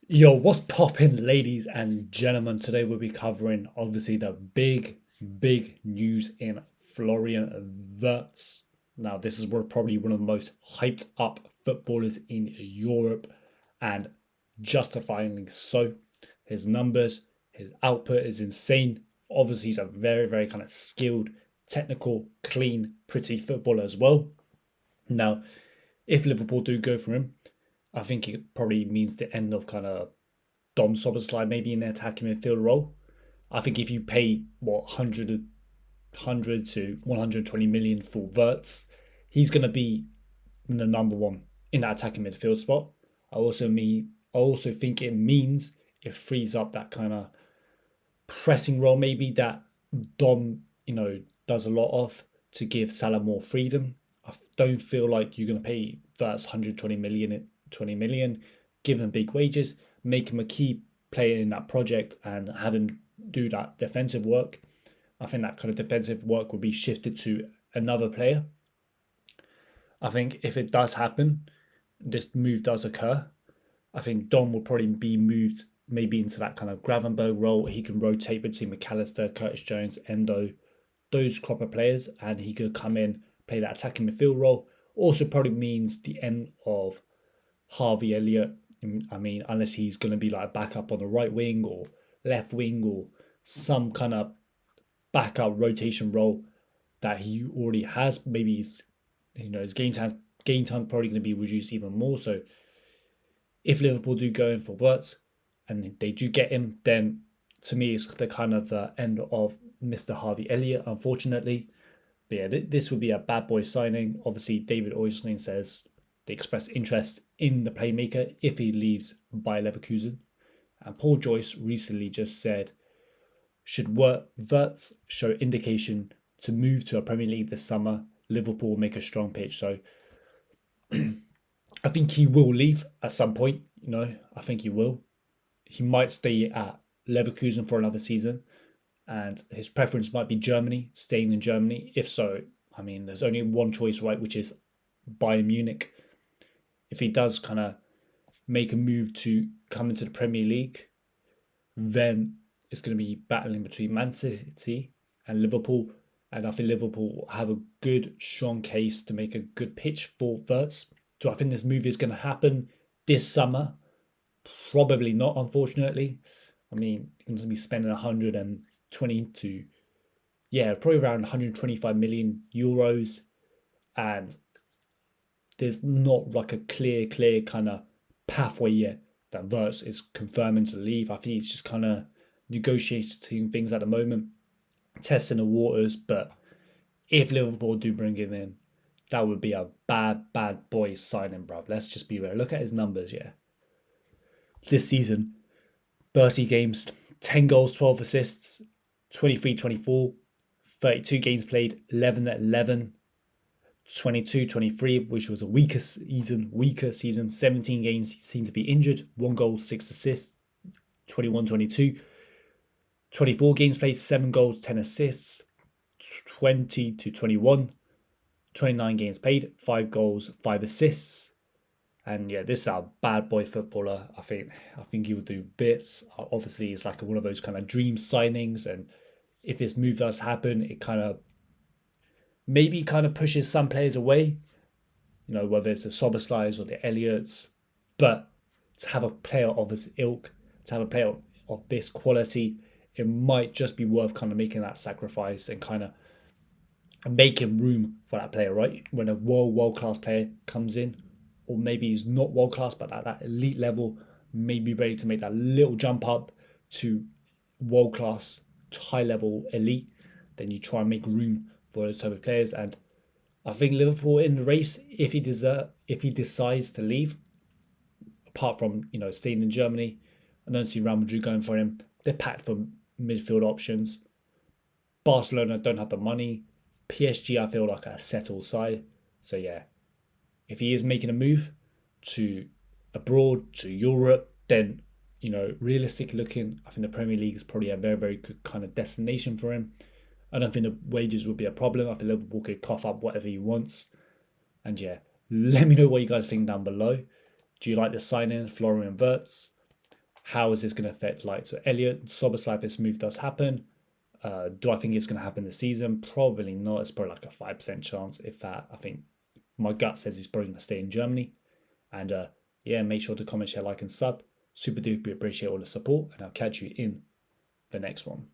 Yo, what's poppin', ladies and gentlemen? Today we'll be covering obviously the big news in Florian Wirtz. Now, this is probably one of the most hyped up footballers in Europe, and justifyingly so. His numbers, his output is insane. Obviously, he's a very kind of skilled, technical, clean, pretty footballer as well. Now, if Liverpool do go for him, I think it probably means the end of kind of Dom Szoboszlai maybe in the attacking midfield role. I think if you pay what 100 to 120 million for Wirtz, he's going to be the number one in that attacking midfield spot. I also think it means it frees up that kind of pressing role maybe that Dom does a lot of to give Salah more freedom. I don't feel like you're going to pay Wirtz 120 million, give him big wages, make him a key player in that project, and have him do that defensive work. I think that kind of defensive work will be shifted to another player. I think if it does happen, this move does occur. I think Dom will probably be moved maybe into that kind of Gravenberg role. He can rotate between McAllister, Curtis Jones, Endo, those crop of players, and he could come in, play that attacking midfield role. Also, probably means the end of Harvey Elliott. I mean, unless he's going to be like a backup on the right wing or left wing or some kind of backup rotation role that he already has. Maybe his game time probably going to be reduced even more. So if Liverpool do go in for Wirtz and they do get him, then to me it's the kind of the end of Mr. Harvey Elliott, unfortunately. But yeah, this would be a bad boy signing. Obviously, David Oisling says they express interest in the playmaker if he leaves by Leverkusen. And Paul Joyce recently just said, should Wirtz show indication to move to a Premier League this summer, Liverpool will make a strong pitch. So I think he will leave at some point. I think he will. He might stay at Leverkusen for another season, and his preference might be Germany, staying in Germany. If so, I mean, there's only one choice, right, which is Bayern Munich. If he does kind of make a move to come into the Premier League, then it's going to be battling between Man City and Liverpool. And I think Liverpool will have a good, strong case to make a good pitch for Wirtz. Do I think this move is going to happen this summer? Probably not, unfortunately. I mean, you're going to be spending 120 to, yeah, probably around 125 million euros. And there's not like a clear kind of pathway yet that Wirtz is confirming to leave. I think he's just kind of negotiating things at the moment, testing the waters. But if Liverpool do bring him in, that would be a bad boy signing, bruv. Let's just be real. Look at his numbers, yeah. This season, 30 games, 10 goals, 12 assists, 23-24, 32 games played, 11-11, 22-23, which was a weaker season. 17 games he seemed to be injured, 1 goal, 6 assists, 21-22. 24 games played, 7 goals, 10 assists, 20-21. 29 games played, 5 goals, 5 assists. And yeah, this is a bad boy footballer. I think he will do bits. Obviously, it's like one of those kind of dream signings. And if this move does happen, it maybe pushes some players away. Whether it's the Soberslais or the Elliots. But to have a player of this ilk, to have a player of this quality, it might just be worth kind of making that sacrifice and kind of making room for that player, right? When a world class player comes in, or maybe he's not world class, but at that elite level, maybe ready to make that little jump up to world class, high level elite, then you try and make room for those type of players. And I think Liverpool in the race, if he decides to leave, apart from staying in Germany, I don't see Real Madrid going for him. They're packed for midfield options. Barcelona don't have the money. PSG, I feel like a settled side. So yeah, if he is making a move to abroad, to Europe, then realistic looking, I think the Premier League is probably a very good kind of destination for him. I don't think the wages will be a problem. I think Liverpool could cough up whatever he wants. And yeah, let me know what you guys think down below. Do you like the signing, Florian Wirtz? how is this going to affect like so Elliot Szoboszlai if this move does happen? Do I think it's going to happen this season? Probably not. It's probably like a 5% chance, if that. I think my gut says he's probably going to stay in Germany. And yeah, make sure to comment, share, like, and sub. Super duper appreciate all the support, and I'll catch you in the next one.